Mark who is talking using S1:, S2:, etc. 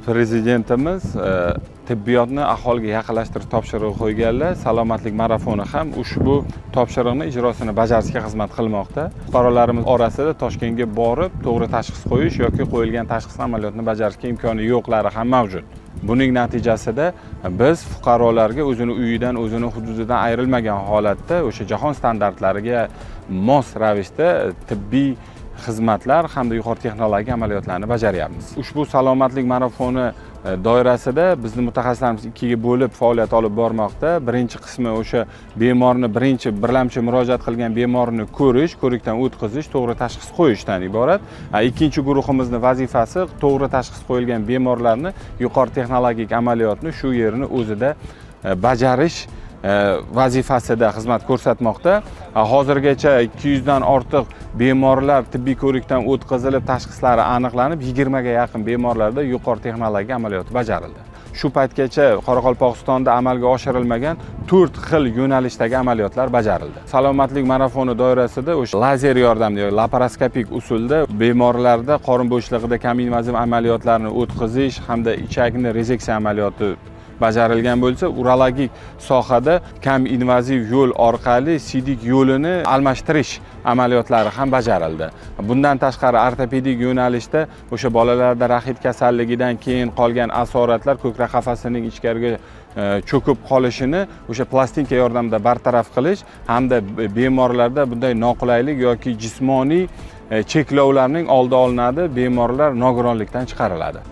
S1: Prezidentimiz tibbiyotni aholiga yaqinlashtirish topshirig'i qo'yganlar. Salomatlik marafoni ham ushbu topshiriqni ijrosini bajarishga xizmat qilmoqda. Fuqarolarimiz orasida Toshkentga borib, to'g'ri tashxis qo'yish yoki qo'yilgan tashxis amaliyotini bajarishga imkoni yo'qlari ham mavjud. Buning natijasida biz fuqarolarga o'zini uyidan, o'zini hududidan ayrilmagan holatda o'sha jahon standartlariga mos ravishda tibbiy xizmatlar hamda yuqori texnologik amaliyotlarni bajaryapmiz. Ushbu salomatlik marafoni doirasida bizni mutaxassislarimiz ikkiga bo'lib faoliyat olib bormoqda. Birinchi qismi o'sha bemorni birlamchi murojaat qilgan bemorni ko'rish, ko'rikdan o'tkazish, to'g'ri tashxis qo'yishdan iborat. Ikkinchi guruhimizning vazifasi to'g'ri tashxis qo'yilgan bemorlarni yuqori texnologik amaliyotni shu yerni o'zida bajarish vazifasida xizmat ko'rsatmoqda. Hozirgacha 200 dan ortiq bemorlar tibbiy ko'rikdan o'tkazilib, tashxislari aniqlanib, 20 ga yaqin bemorlarda yuqori texnologik amaliyot bajarildi. Shu paytgacha Qoraqalpog'istonda amalga oshirilmagan 4 xil yo'nalishdagi amaliyotlar bajarildi. Salomatlik marafoni doirasida o'sha lazer yordamida, laparoskopik usulda bemorlarda qorin bo'shlig'ida kam invaziv amaliyotlarni o'tkazish hamda ichakni rezeksiya amaliyoti bajarilgan bo'lsa, urologik sohada kam invaziv yo'l orqali siydik yo'lini almashtirish amaliyotlari ham bajarildi. Bundan tashqari ortopedik yo'nalishda o'sha bolalarda raxit kasalligidan keyin qolgan asoratlar ko'krak qafasining ichkariga cho'kib qolishini o'sha plastinka yordamida bartaraf qilish hamda bemorlarda bunday noqulaylik yoki jismoniy cheklovlarning oldi olinadi, bemorlar nogironlikdan chiqariladi.